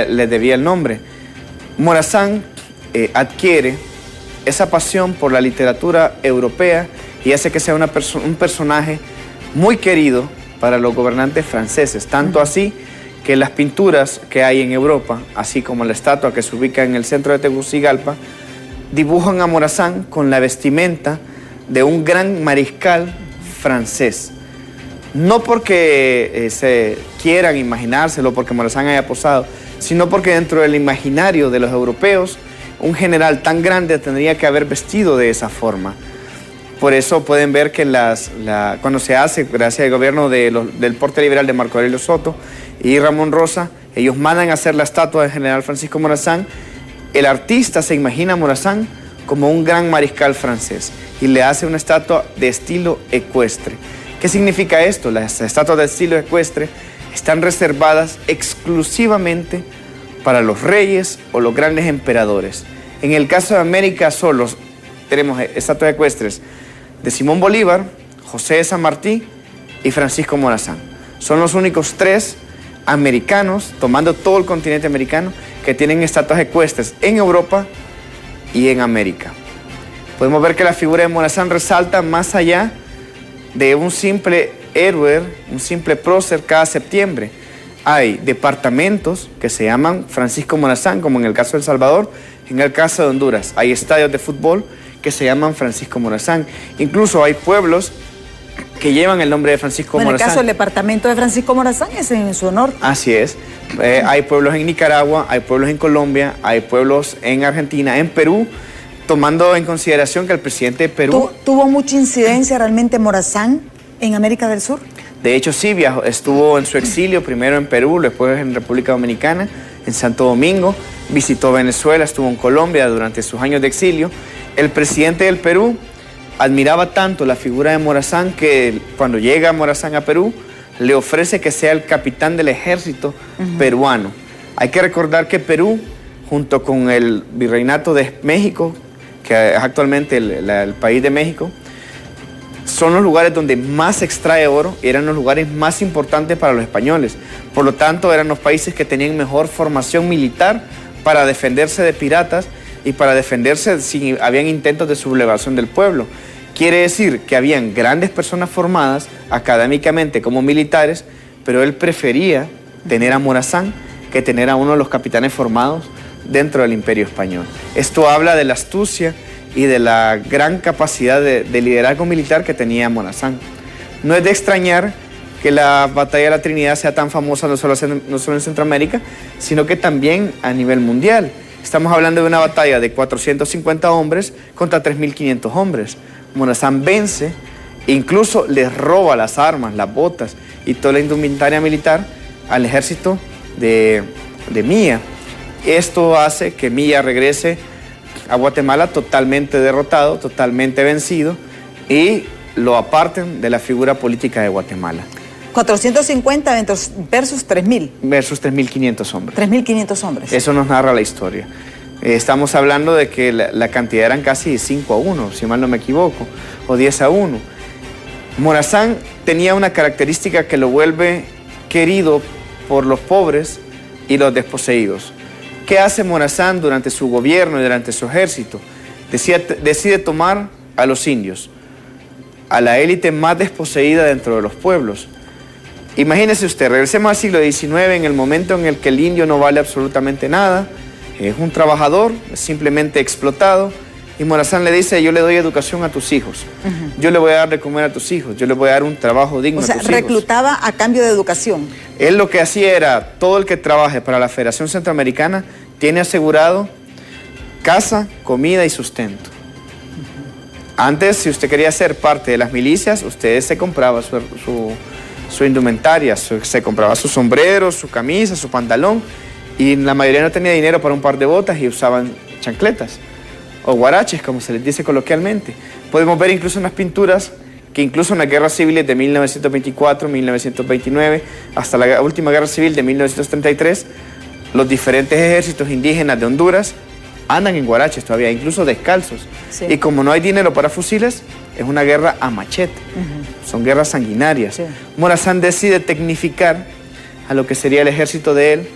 les debía el nombre. Morazán adquiere esa pasión por la literatura europea y hace que sea un personaje muy querido para los gobernantes franceses. Tanto así que las pinturas que hay en Europa, así como la estatua que se ubica en el centro de Tegucigalpa, dibujan a Morazán con la vestimenta de un gran mariscal francés. No porque se quieran imaginárselo, porque Morazán haya posado, sino porque dentro del imaginario de los europeos, un general tan grande tendría que haber vestido de esa forma. Por eso pueden ver que cuando se hace, gracias al gobierno del Porte Liberal de Marco Aurelio Soto y Ramón Rosa, ellos mandan a hacer la estatua del general Francisco Morazán. El artista se imagina a Morazán como un gran mariscal francés y le hace una estatua de estilo ecuestre. ¿Qué significa esto? Las estatuas de estilo ecuestre están reservadas exclusivamente para los reyes o los grandes emperadores. En el caso de América solo tenemos estatuas ecuestres de Simón Bolívar, José de San Martí y Francisco Morazán. Son los únicos 3 americanos, tomando todo el continente americano, que tienen estatuas ecuestres en Europa y en América. Podemos ver que la figura de Morazán resalta más allá de un simple héroe, un simple prócer cada septiembre. Hay departamentos que se llaman Francisco Morazán, como en el caso de El Salvador, en el caso de Honduras. Hay estadios de fútbol que se llaman Francisco Morazán. Incluso hay pueblos que llevan el nombre de Francisco Morazán. En el caso del departamento de Francisco Morazán es en su honor. Así es. Hay pueblos en Nicaragua, hay pueblos en Colombia, hay pueblos en Argentina, en Perú, tomando en consideración que el presidente de Perú... ¿Tuvo mucha incidencia realmente Morazán en América del Sur? De hecho, sí, estuvo en su exilio, primero en Perú, después en República Dominicana, en Santo Domingo, visitó Venezuela, estuvo en Colombia durante sus años de exilio. El presidente del Perú admiraba tanto la figura de Morazán que cuando llega Morazán a Perú, le ofrece que sea el capitán del ejército peruano. Hay que recordar que Perú, junto con el Virreinato de México, que es actualmente el país de México, son los lugares donde más se extrae oro y eran los lugares más importantes para los españoles. Por lo tanto, eran los países que tenían mejor formación militar para defenderse de piratas y para defenderse si habían intentos de sublevación del pueblo. Quiere decir que habían grandes personas formadas académicamente como militares, pero él prefería tener a Morazán que tener a uno de los capitanes formados dentro del Imperio Español. Esto habla de la astucia y de la gran capacidad de liderazgo militar que tenía Morazán. No es de extrañar que la batalla de la Trinidad sea tan famosa no solo en Centroamérica, sino que también a nivel mundial. Estamos hablando de una batalla de 450 hombres contra 3.500 hombres. Morazán vence, incluso les roba las armas, las botas y toda la indumentaria militar al ejército de Milla. Esto hace que Milla regrese a Guatemala totalmente derrotado, totalmente vencido, y lo aparten de la figura política de Guatemala. 450 versus 3.000. Versus 3.500 hombres. 3.500 hombres. Eso nos narra la historia. Estamos hablando de que la cantidad eran casi 5-1, si mal no me equivoco, o 10-1. Morazán tenía una característica que lo vuelve querido por los pobres y los desposeídos. ¿Qué hace Morazán durante su gobierno y durante su ejército? Decide tomar a los indios, a la élite más desposeída dentro de los pueblos. Imagínese usted, regresemos al siglo XIX, en el momento en el que el indio no vale absolutamente nada, es un trabajador, es simplemente explotado, y Morazán le dice: yo le doy educación a tus hijos, yo le voy a dar de comer a tus hijos, yo le voy a dar un trabajo digno a tus hijos. O sea, reclutaba a cambio de educación. Él lo que hacía era, todo el que trabaje para la Federación Centroamericana tiene asegurado casa, comida y sustento. Antes, si usted quería ser parte de las milicias, usted se compraba su indumentaria, se compraba su sombrero, su camisa, su pantalón, y la mayoría no tenía dinero para un par de botas y usaban chancletas o guaraches, como se les dice coloquialmente. Podemos ver incluso en las pinturas que incluso en las guerras civiles de 1924, 1929, hasta la última guerra civil de 1933, los diferentes ejércitos indígenas de Honduras andan en guaraches todavía, incluso descalzos. Sí. Y como no hay dinero para fusiles, es una guerra a machete. Son guerras sanguinarias. Sí. Morazán decide tecnificar a lo que sería el ejército de él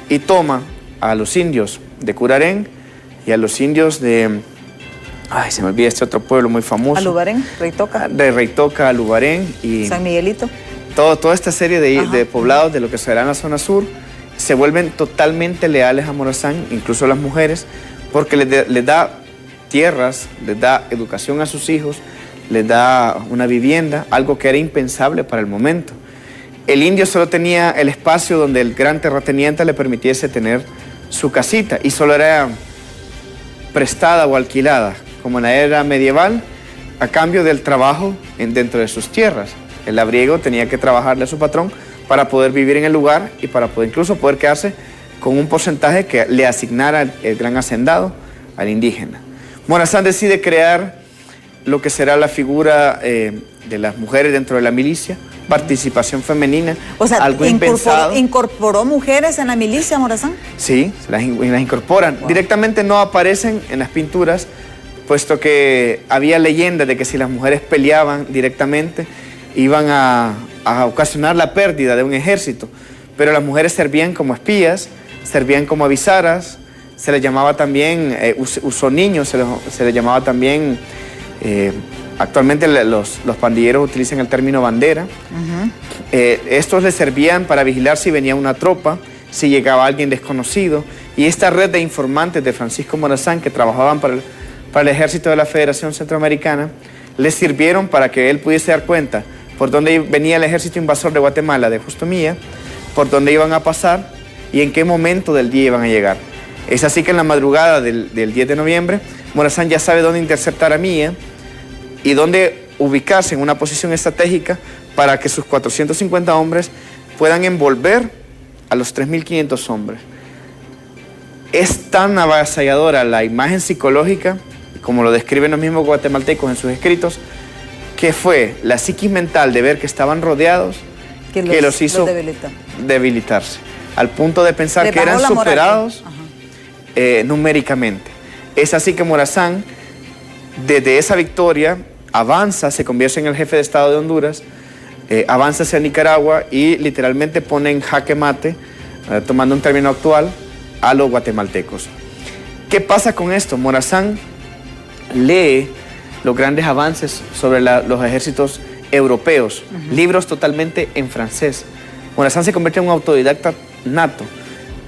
y toma a los indios de Curarén y a los indios de... Ay, se me olvida este otro pueblo muy famoso. Alubarén, Reitoca. De Reitoca, Alubarén y... San Miguelito. Toda esta serie de poblados de lo que será en la zona sur se vuelven totalmente leales a Morazán, incluso las mujeres, porque les da tierras, les da educación a sus hijos, les da una vivienda, algo que era impensable para el momento. El indio solo tenía el espacio donde el gran terrateniente le permitiese tener su casita y solo era prestada o alquilada, como en la era medieval, a cambio del trabajo dentro de sus tierras. El labriego tenía que trabajarle a su patrón para poder vivir en el lugar y para poder, incluso poder quedarse con un porcentaje que le asignara el gran hacendado al indígena. Morazán decide crear lo que será la figura de las mujeres dentro de la milicia, participación femenina, o sea, algo impensado. ¿Incorporó mujeres en la milicia, Morazán? Sí, las incorporan. Wow. Directamente no aparecen en las pinturas, puesto que había leyendas de que si las mujeres peleaban directamente, iban a ocasionar la pérdida de un ejército. Pero las mujeres servían como espías, servían como avisaras, se les llamaba también usoniños, se les llamaba también... actualmente los pandilleros utilizan el término bandera. Estos les servían para vigilar si venía una tropa, si llegaba alguien desconocido. Y esta red de informantes de Francisco Morazán que trabajaban para el ejército de la Federación Centroamericana, les sirvieron para que él pudiese dar cuenta por dónde venía el ejército invasor de Guatemala, de Justo Milla, por dónde iban a pasar y en qué momento del día iban a llegar. Es así que en la madrugada del 10 de noviembre, Morazán ya sabe dónde interceptar a Milla y dónde ubicarse en una posición estratégica para que sus 450 hombres puedan envolver a los 3.500 hombres. Es tan avasalladora la imagen psicológica, como lo describen los mismos guatemaltecos en sus escritos, que fue la psiquis mental de ver que estaban rodeados que los hizo debilitarse, al punto de pensar que eran superados numéricamente. Es así que Morazán, desde esa victoria, avanza, se convierte en el jefe de Estado de Honduras, avanza hacia Nicaragua y literalmente pone en jaque mate, tomando un término actual, a los guatemaltecos. ¿Qué pasa con esto? Morazán lee los grandes avances sobre los ejércitos europeos, libros totalmente en francés. Morazán se convierte en un autodidacta nato.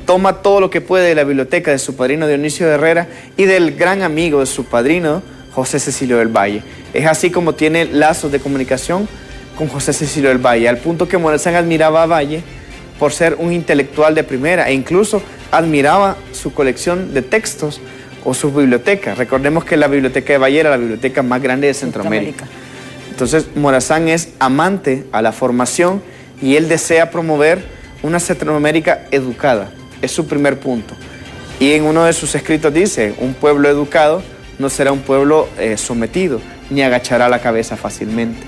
Toma todo lo que puede de la biblioteca de su padrino Dionisio de Herrera y del gran amigo de su padrino, José Cecilio del Valle. Es así como tiene lazos de comunicación con José Cecilio del Valle, al punto que Morazán admiraba a Valle por ser un intelectual de primera e incluso admiraba su colección de textos o su biblioteca. Recordemos que la biblioteca de Valle era la biblioteca más grande de Centroamérica. Entonces, Morazán es amante a la formación y él desea promover una Centroamérica educada. Es su primer punto. Y en uno de sus escritos dice, un pueblo educado no será un pueblo sometido, ni agachará la cabeza fácilmente.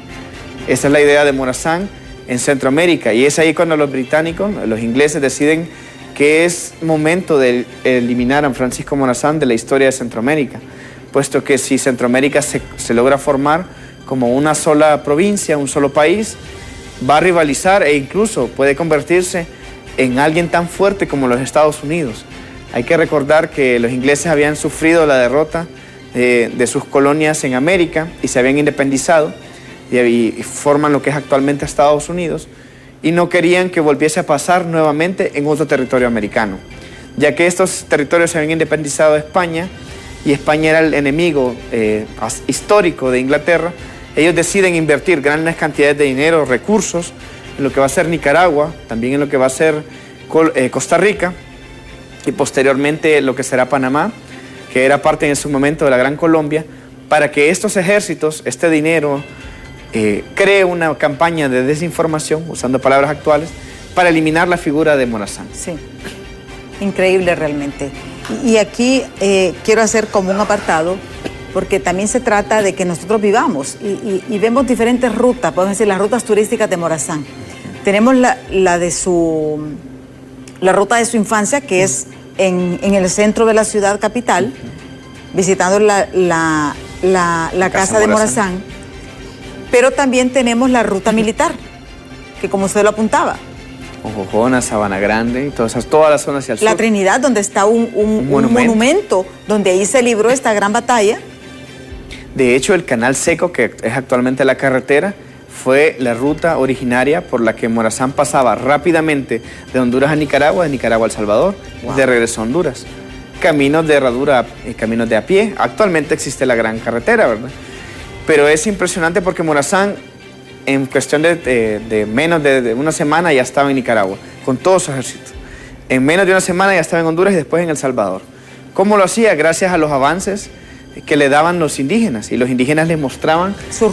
Esa es la idea de Morazán en Centroamérica. Y es ahí cuando los británicos, los ingleses, deciden que es momento de eliminar a Francisco Morazán de la historia de Centroamérica, puesto que si Centroamérica se logra formar como una sola provincia, un solo país, va a rivalizar e incluso puede convertirse en alguien tan fuerte como los Estados Unidos. Hay que recordar que los ingleses habían sufrido la derrota de sus colonias en América y se habían independizado y forman lo que es actualmente Estados Unidos, y no querían que volviese a pasar nuevamente en otro territorio americano, ya que estos territorios se habían independizado de España y España era el enemigo histórico de Inglaterra. Ellos deciden invertir grandes cantidades de dinero, recursos, en lo que va a ser Nicaragua, también en lo que va a ser Costa Rica y posteriormente lo que será Panamá, que era parte en ese momento de la Gran Colombia, para que estos ejércitos, este dinero, cree una campaña de desinformación, usando palabras actuales, para eliminar la figura de Morazán. Sí, increíble realmente. Y aquí quiero hacer como un apartado, porque también se trata de que nosotros vivamos y vemos diferentes rutas, podemos decir las rutas turísticas de Morazán. Tenemos la ruta de su infancia, que es en el centro de la ciudad capital, visitando la casa de Morazán. Pero también tenemos la ruta militar, que como usted lo apuntaba. Ojojona, Sabana Grande, y todas las zonas hacia el sur. La Trinidad, donde está un monumento, donde ahí se libró esta gran batalla. De hecho, el Canal Seco, que es actualmente la carretera, fue la ruta originaria por la que Morazán pasaba rápidamente de Honduras a Nicaragua, de Nicaragua a El Salvador, de regreso a Honduras. Caminos de herradura y caminos de a pie. Actualmente existe la gran carretera, ¿verdad? Pero es impresionante porque Morazán, en cuestión de menos de una semana, ya estaba en Nicaragua, con todo su ejército. En menos de una semana ya estaba en Honduras y después en El Salvador. ¿Cómo lo hacía? Gracias a los avances que le daban los indígenas. Y los indígenas les mostraban sus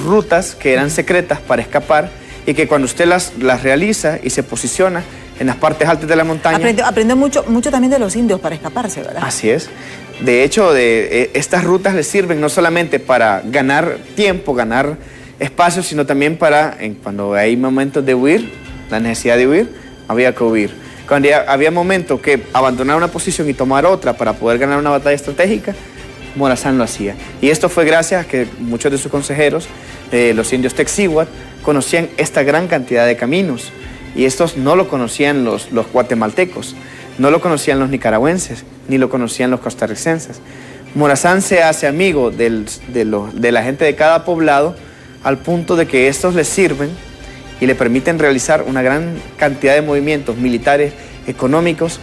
rutas que eran secretas para escapar, y que cuando usted las realiza y se posiciona en las partes altas de la montaña... Aprendió mucho también de los indios para escaparse, ¿verdad? Así es. De hecho, estas rutas les sirven no solamente para ganar tiempo, ganar espacio, sino también para, cuando hay momentos de huir, la necesidad de huir, había que huir. Cuando había momentos que abandonar una posición y tomar otra para poder ganar una batalla estratégica, Morazán lo hacía. Y esto fue gracias a que muchos de sus consejeros, los indios Texiguat, conocían esta gran cantidad de caminos. Y estos no lo conocían los guatemaltecos, no lo conocían los nicaragüenses, ni lo conocían los costarricenses. Morazán se hace amigo de la gente de cada poblado, al punto de que estos les sirven y le permiten realizar una gran cantidad de movimientos militares, económicos,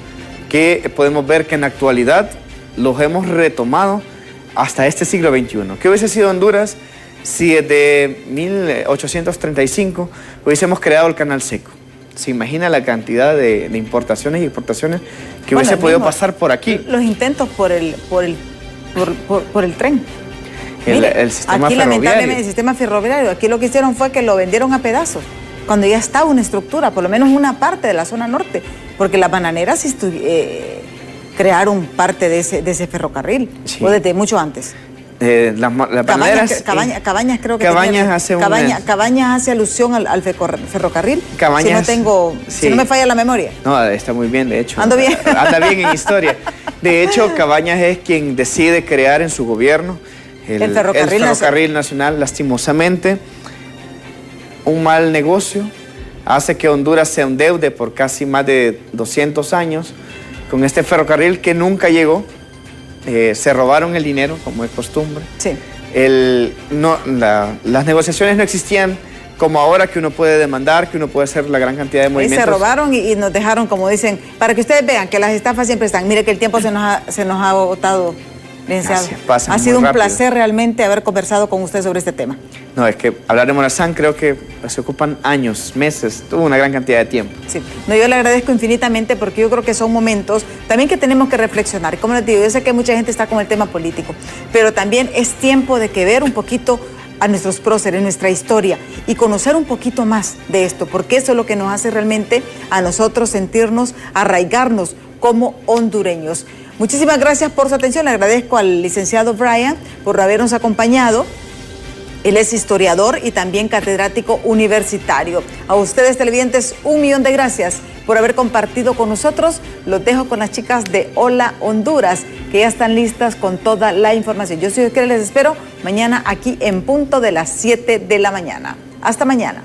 que podemos ver que en la actualidad los hemos retomado hasta este siglo XXI. ¿Qué hubiese sido Honduras si desde 1835 hubiésemos creado el Canal Seco? ¿Se imagina la cantidad de importaciones y exportaciones que hubiese podido pasar por aquí? Los intentos por el tren. El sistema aquí ferroviario. Lamentablemente el sistema ferroviario, aquí lo que hicieron fue que lo vendieron a pedazos, cuando ya estaba una estructura, por lo menos una parte de la zona norte, porque las bananeras crearon parte de ese ferrocarril, o desde mucho antes. Las bananeras... Cabañas creo que Cabañas hace Cabañas hace alusión al ferrocarril. Cabañas, si no me falla la memoria. No, está muy bien, de hecho. Ando bien. Anda bien en historia. De hecho, Cabañas es quien decide crear en su gobierno el ferrocarril nacional. Lastimosamente, un mal negocio hace que Honduras se endeude por casi más de 200 años con este ferrocarril que nunca llegó se robaron el dinero, como es costumbre. Sí. Las negociaciones no existían como ahora, que uno puede demandar, que uno puede hacer la gran cantidad de movimientos. Y se robaron y nos dejaron, como dicen, para que ustedes vean que las estafas siempre están. Mire que el tiempo se nos ha agotado, licenciado. Ha sido un placer realmente haber conversado con usted sobre este tema. No, es que hablar de Morazán creo que se ocupan años, meses, tuvo una gran cantidad de tiempo. Sí, no, yo le agradezco infinitamente porque yo creo que son momentos también que tenemos que reflexionar. Como les digo, yo sé que mucha gente está con el tema político, pero también es tiempo de que ver un poquito a nuestros próceres, nuestra historia, y conocer un poquito más de esto, porque eso es lo que nos hace realmente a nosotros sentirnos, arraigarnos como hondureños. Muchísimas gracias por su atención. Le agradezco al licenciado Brian por habernos acompañado. Él es historiador y también catedrático universitario. A ustedes, televidentes, 1.000.000 de gracias por haber compartido con nosotros. Los dejo con las chicas de Hola Honduras, que ya están listas con toda la información. Yo soy Oscar, les espero mañana aquí en punto de las 7 de la mañana. Hasta mañana.